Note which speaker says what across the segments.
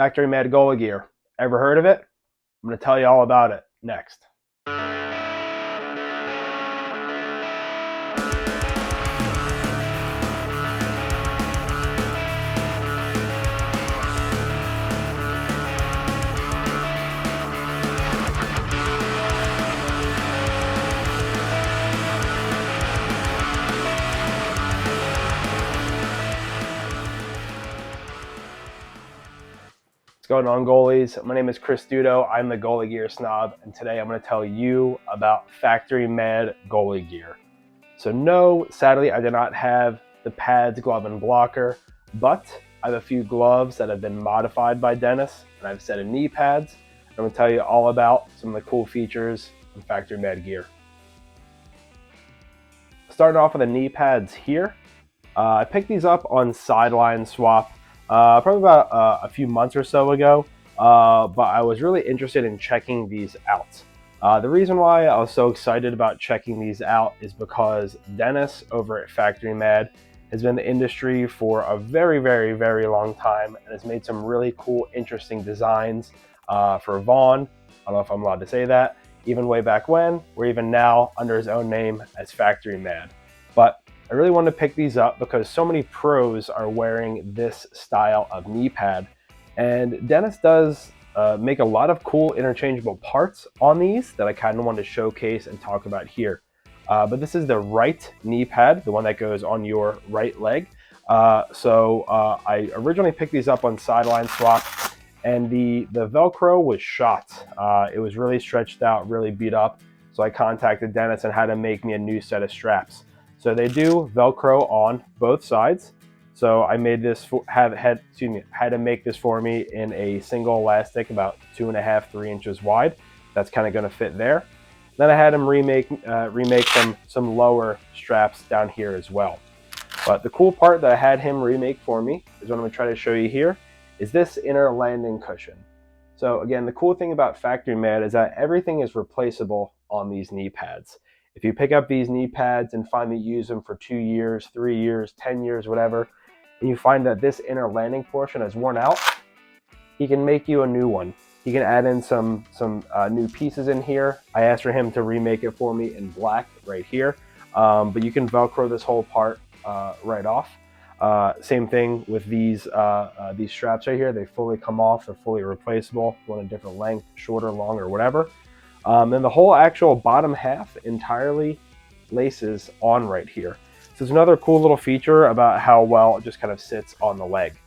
Speaker 1: FactoryMAD goalie gear. Ever heard of it? I'm going to tell you all about it next. What's going on, goalies? My name is Dudo. I'm the goalie gear snob, and today I'm going to tell you about FactoryMAD goalie gear. So no, sadly, I do not have the pads, glove, and blocker, but I have a few gloves that have been modified by Dennis, and I have a set of knee pads. I'm going to tell you all about some of the cool features of FactoryMAD gear. Starting off with the knee pads here. I picked these up on Sideline Swap probably about a few months or so ago, but I was really interested in checking these out. The reason why I was so excited about checking these out is because Dennis over at FactoryMAD has been in the industry for a very, very, very long time and has made some really cool, interesting designs for Vaughn. I don't know if I'm allowed to say that, even way back when, or even now under his own name as FactoryMAD. But I really wanted to pick these up because so many pros are wearing this style of knee pad. And Dennis does make a lot of cool interchangeable parts on these that I kind of want to showcase and talk about here. But this is the right knee pad, the one that goes on your right leg. I originally picked these up on Sideline Swap, and the Velcro was shot. It was really stretched out, really beat up. So I contacted Dennis and had him make me a new set of straps. So they do Velcro on both sides. So I made this, had to make this for me in a single elastic about 2.5, 3 inches wide. That's kind of going to fit there. Then I had him remake some lower straps down here as well. But the cool part that I had him remake for me is what I'm going to try to show you here is this inner landing cushion. So again, the cool thing about FactoryMAD is that everything is replaceable on these knee pads. If you pick up these knee pads and find that you use them for 2 years, 3 years, 10 years, whatever, and you find that this inner landing portion is worn out, he can make you a new one. He can add in some new pieces in here. I asked for him to remake it for me in black right here, but you can Velcro this whole part right off. Same thing with these straps right here. They fully come off. They're fully replaceable. One a different length, shorter, longer, whatever. And the whole actual bottom half entirely laces on right here. So it's another cool little feature about how well it just kind of sits on the leg.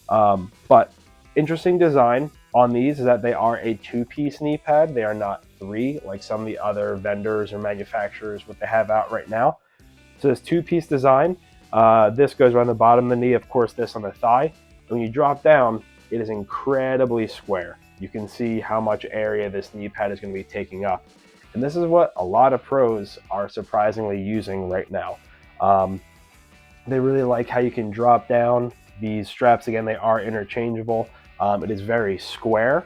Speaker 1: But interesting design on these is that they are a 2-piece knee pad. They are not 3 like some of the other vendors or manufacturers what they have out right now. So this 2-piece design, this goes around the bottom of the knee, of course this on the thigh. When you drop down, it is incredibly square. You can see how much area this knee pad is going to be taking up. And this is what a lot of pros are surprisingly using right now. They really like how you can drop down these straps. Again, they are interchangeable. It is very square,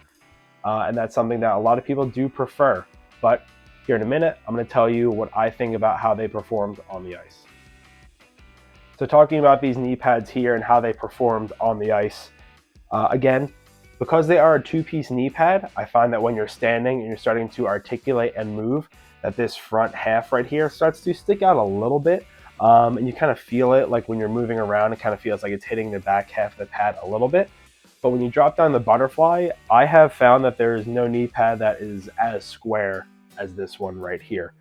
Speaker 1: and that's something that a lot of people do prefer. But here in a minute, I'm going to tell you what I think about how they performed on the ice. So talking about these knee pads here and how they performed on the ice, again, because they are a 2-piece knee pad, I find that when you're standing and you're starting to articulate and move, that this front half right here starts to stick out a little bit. And you kind of feel it, like when you're moving around, it kind of feels like it's hitting the back half of the pad a little bit. But when you drop down the butterfly, I have found that there is no knee pad that is as square as this one right here.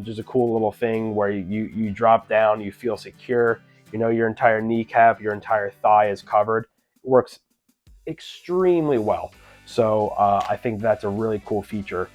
Speaker 1: Just a cool little thing where you drop down, you feel secure. You know your entire kneecap, your entire thigh is covered. It works extremely well. So I think that's a really cool feature.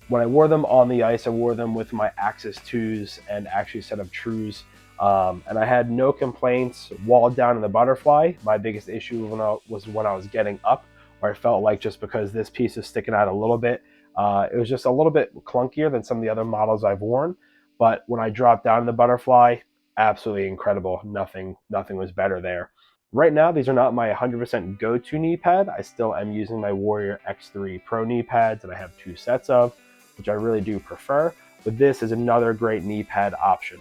Speaker 1: When I wore them on the ice, I wore them with my Axis 2s and actually a set of Trues. And I had no complaints walled down in the butterfly. My biggest issue was when I was getting up, where I felt like just because this piece is sticking out a little bit, it was just a little bit clunkier than some of the other models I've worn. But when I dropped down in the butterfly, absolutely incredible. Nothing was better there. Right now, these are not my 100% go-to knee pad. I still am using my Warrior X3 Pro knee pads that I have 2 sets of, which I really do prefer. But this is another great knee pad option.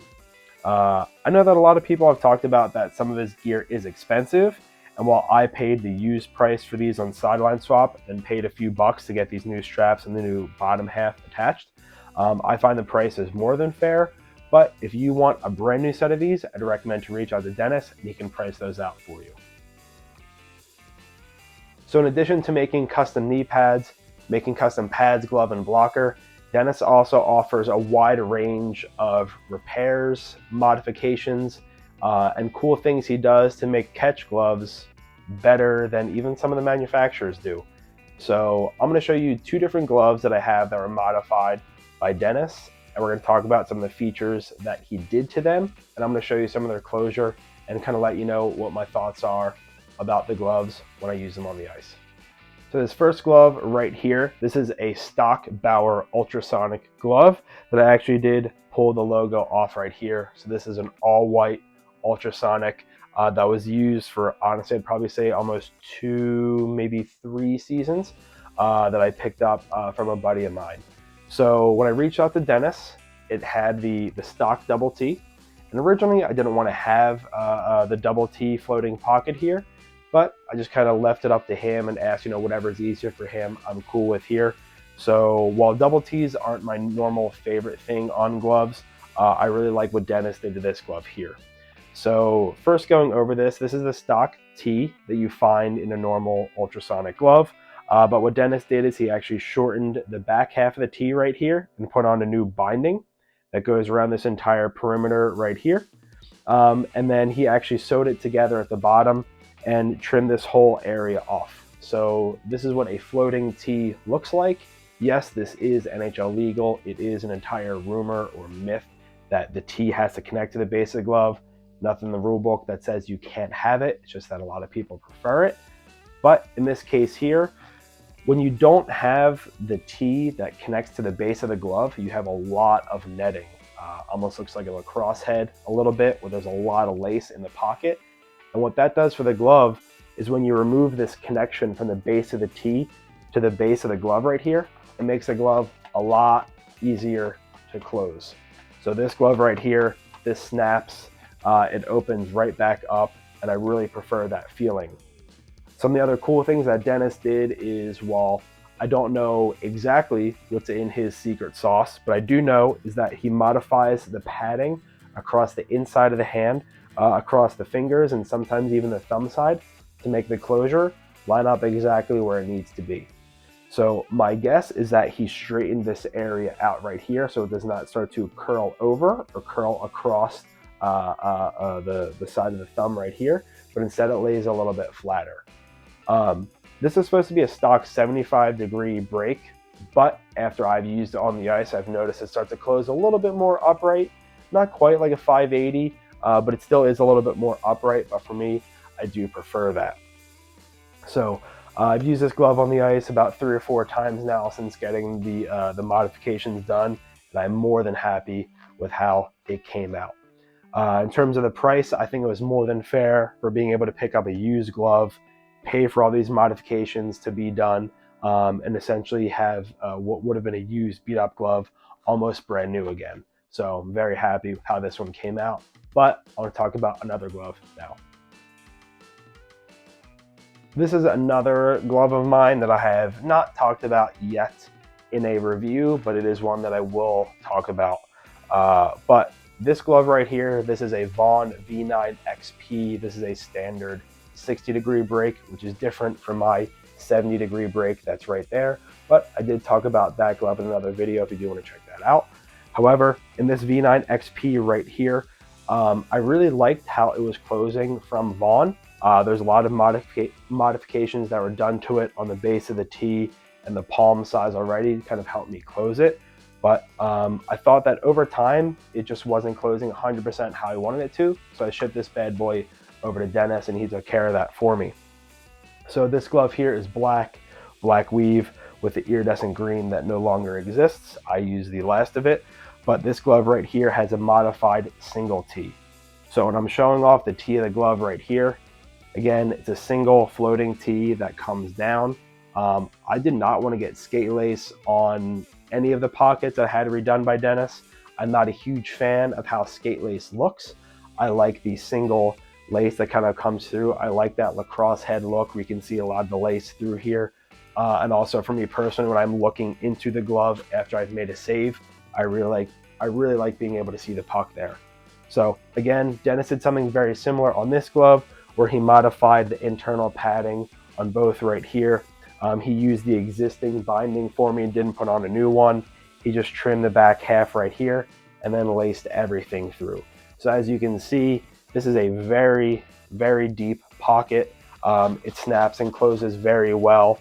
Speaker 1: I know that a lot of people have talked about that some of his gear is expensive, And while I paid the used price for these on Sideline Swap and paid a few bucks to get these new straps and the new bottom half attached, I find the price is more than fair. But if you want a brand new set of these, I'd recommend to reach out to Dennis and he can price those out for you. So in addition to making custom knee pads, making custom pads, glove, and blocker, Dennis also offers a wide range of repairs, modifications, and cool things he does to make catch gloves better than even some of the manufacturers do. So I'm going to show you two different gloves that I have that were modified by Dennis, and we're going to talk about some of the features that he did to them, and I'm going to show you some of their closure and kind of let you know what my thoughts are about the gloves when I use them on the ice. So this first glove right here, this is a stock Bauer Ultrasonic glove that I actually did pull the logo off right here. So this is an all white Ultrasonic that was used for, honestly, I'd probably say almost 2, maybe 3 seasons that I picked up from a buddy of mine. So when I reached out to Dennis, it had the stock double T. And originally I didn't want to have the double T floating pocket here, but I just kind of left it up to him and asked, whatever's easier for him, I'm cool with here. So while double T's aren't my normal favorite thing on gloves, I really like what Dennis did to this glove here. So first going over this is the stock T that you find in a normal Ultrasonic glove. But what Dennis did is he actually shortened the back half of the T right here and put on a new binding that goes around this entire perimeter right here. And then he actually sewed it together at the bottom and trim this whole area off. So this is what a floating T looks like. Yes, this is NHL legal. It is an entire rumor or myth that the T has to connect to the base of the glove. Nothing in the rule book that says you can't have it. It's just that a lot of people prefer it. But in this case here, when you don't have the T that connects to the base of the glove, you have a lot of netting. Almost looks like a lacrosse head a little bit, where there's a lot of lace in the pocket. And what that does for the glove is when you remove this connection from the base of the T to the base of the glove right here, it makes the glove a lot easier to close. So this glove right here, this snaps, it opens right back up, and I really prefer that feeling. Some of the other cool things that Dennis did is, while I don't know exactly what's in his secret sauce, but I do know is that he modifies the padding across the inside of the hand, across the fingers, and sometimes even the thumb side to make the closure line up exactly where it needs to be. So my guess is that he straightened this area out right here so it does not start to curl over or curl across the side of the thumb right here, but instead it lays a little bit flatter. This is supposed to be a stock 75-degree break, but after I've used it on the ice, I've noticed it starts to close a little bit more upright. Not quite like a 580, but it still is a little bit more upright, but for me, I do prefer that. So I've used this glove on the ice about 3 or 4 times now since getting the modifications done, and I'm more than happy with how it came out. In terms of the price, I think it was more than fair for being able to pick up a used glove, pay for all these modifications to be done, and essentially have what would have been a used beat-up glove almost brand new again. So I'm very happy with how this one came out, but I want to talk about another glove now. This is another glove of mine that I have not talked about yet in a review, but it is one that I will talk about. But this glove right here, this is a Vaughn V9 XP. This is a standard 60-degree break, which is different from my 70-degree break that's right there. But I did talk about that glove in another video if you do want to check that out. However, in this V9 XP right here, I really liked how it was closing from Vaughn. There's a lot of modifications that were done to it on the base of the T and the palm size already to kind of help me close it. But I thought that over time, it just wasn't closing 100% how I wanted it to. So I shipped this bad boy over to Dennis and he took care of that for me. So this glove here is black weave with the iridescent green that no longer exists. I use the last of it, but this glove right here has a modified single T. So when I'm showing off the T of the glove right here, again, it's a single floating T that comes down. I did not want to get skate lace on any of the pockets that I had redone by Dennis. I'm not a huge fan of how skate lace looks. I like the single lace that kind of comes through. I like that lacrosse head look. We can see a lot of the lace through here. And also for me personally, when I'm looking into the glove after I've made a save, I really like being able to see the puck there. So again, Dennis did something very similar on this glove where he modified the internal padding on both right here. He used the existing binding for me and didn't put on a new one. He just trimmed the back half right here and then laced everything through. So as you can see, this is a very, very deep pocket. It snaps and closes very well.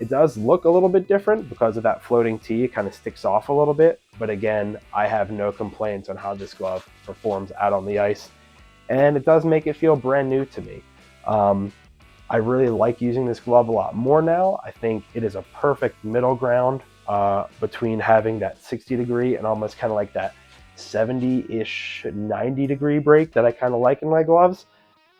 Speaker 1: It does look a little bit different because of that floating tee. It kind of sticks off a little bit, but again, I have no complaints on how this glove performs out on the ice, and it does make it feel brand new to me. I really like using this glove a lot more now. I think it is a perfect middle ground between having that 60 degree and almost kind of like that 70-ish, 90 degree break that I kind of like in my gloves.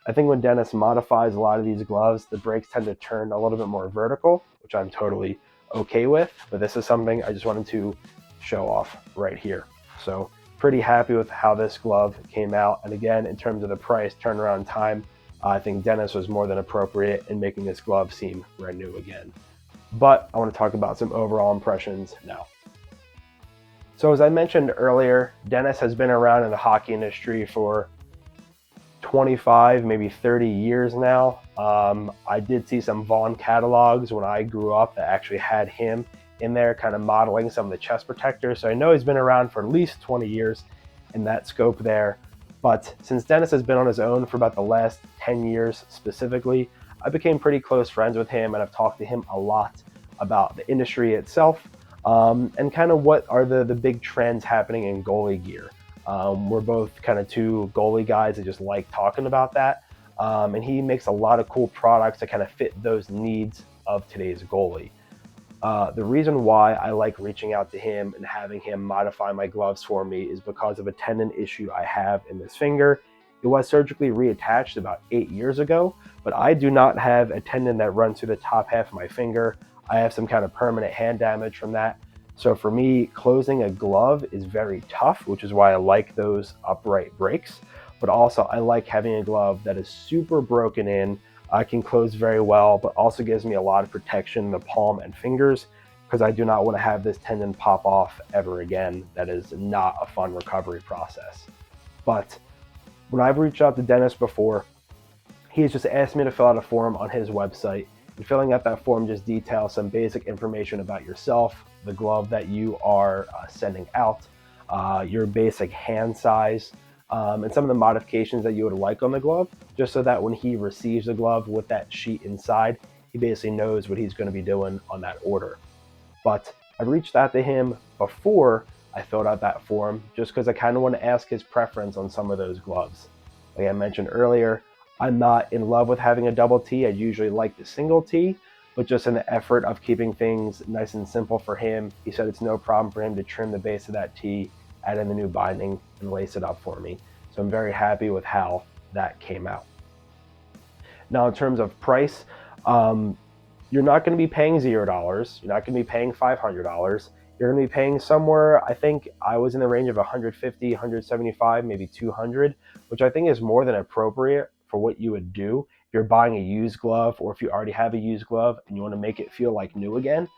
Speaker 1: I think when Dennis modifies a lot of these gloves, the breaks tend to turn a little bit more vertical, which I'm totally okay with, but this is something I just wanted to show off right here. So pretty happy with how this glove came out. And again, in terms of the price, turnaround time, I think Dennis was more than appropriate in making this glove seem brand new again. But I want to talk about some overall impressions now. So as I mentioned earlier, Dennis has been around in the hockey industry for 25, maybe 30 years now. I did see some Vaughn catalogs when I grew up that actually had him in there kind of modeling some of the chest protectors. So I know he's been around for at least 20 years in that scope there. But since Dennis has been on his own for about the last 10 years specifically, I became pretty close friends with him, and I've talked to him a lot about the industry itself and kind of what are the big trends happening in goalie gear. We're both kind of two goalie guys that just like talking about that. And he makes a lot of cool products that kind of fit those needs of today's goalie. The reason why I like reaching out to him and having him modify my gloves for me is because of a tendon issue I have in this finger. It was surgically reattached about 8 years ago, but I do not have a tendon that runs through the top half of my finger. I have some kind of permanent hand damage from that. So for me, closing a glove is very tough, which is why I like those upright breaks. But also I like having a glove that is super broken in. I can close very well, but also gives me a lot of protection in the palm and fingers because I do not want to have this tendon pop off ever again. That is not a fun recovery process. But when I've reached out to Dennis before, he has just asked me to fill out a form on his website. And filling out that form just details some basic information about yourself, the glove that you are sending out, your basic hand size, and some of the modifications that you would like on the glove, just so that when he receives the glove with that sheet inside, he basically knows what he's going to be doing on that order. But I reached out to him before I filled out that form just because I kind of want to ask his preference on some of those gloves. Like I mentioned earlier, I'm not in love with having a double T. I usually like the single T, but just in the effort of keeping things nice and simple for him, he said it's no problem for him to trim the base of that T, add in the new binding, and lace it up for me. So I'm very happy with how that came out. Now in terms of price, you're not going to be paying $0. You're not going to be paying $500. You're going to be paying somewhere, I think I was in the range of 150, 175, maybe 200, which I think is more than appropriate for what you would do if you're buying a used glove or if you already have a used glove and you want to make it feel like new again.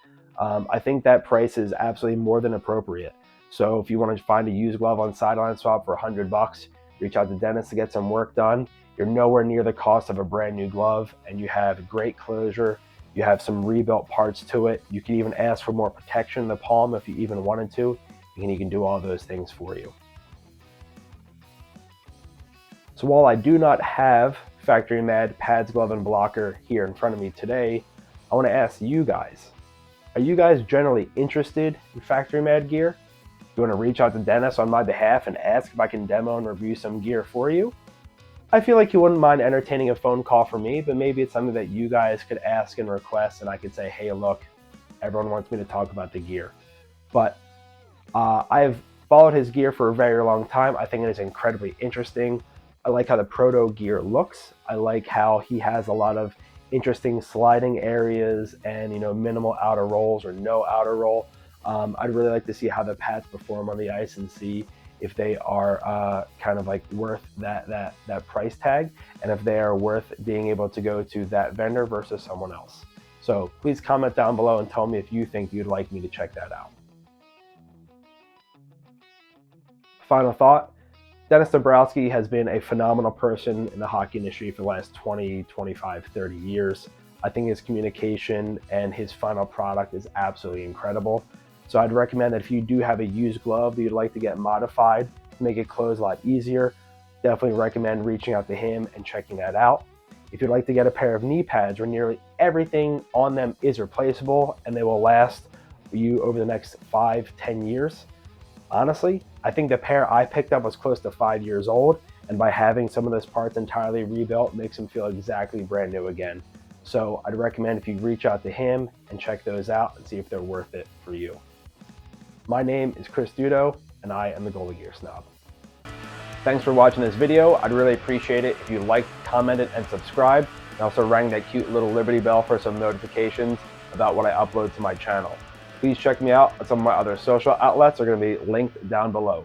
Speaker 1: I think that price is absolutely more than appropriate. So if you want to find a used glove on Sideline Swap for $100, reach out to Dennis to get some work done. You're nowhere near the cost of a brand new glove, and you have great closure. You have some rebuilt parts to it. You can even ask for more protection in the palm if you even wanted to, and he can do all those things for you. So while I do not have FactoryMAD pads, glove, and blocker here in front of me today, I want to ask you guys, are you guys generally interested in FactoryMAD gear? You want to reach out to Dennis on my behalf and ask if I can demo and review some gear for you? I feel like you wouldn't mind entertaining a phone call from me, but maybe it's something that you guys could ask and request, and I could say, hey, look, everyone wants me to talk about the gear. But I've followed his gear for a very long time. I think it is incredibly interesting. I like how the proto gear looks. I like how he has a lot of interesting sliding areas and, minimal outer rolls or no outer roll. I'd really like to see how the pads perform on the ice and see if they are kind of like worth that price tag, and if they are worth being able to go to that vendor versus someone else. So please comment down below and tell me if you think you'd like me to check that out. Final thought, Dennis Dombrowski has been a phenomenal person in the hockey industry for the last 20, 25, 30 years. I think his communication and his final product is absolutely incredible. So I'd recommend that if you do have a used glove that you'd like to get modified to make it close a lot easier, definitely recommend reaching out to him and checking that out. If you'd like to get a pair of knee pads where nearly everything on them is replaceable and they will last you over the next 5-10 years, honestly, I think the pair I picked up was close to 5 years old, and by having some of those parts entirely rebuilt makes them feel exactly brand new again. So I'd recommend if you reach out to him and check those out and see if they're worth it for you. My name is Dudo, and I am the Goalie Gear Snob. Thanks for watching this video. I'd really appreciate it if you liked, commented, and subscribed, and also rang that cute little Liberty bell for some notifications about what I upload to my channel. Please check me out on some of my other social outlets. Are going to be linked down below.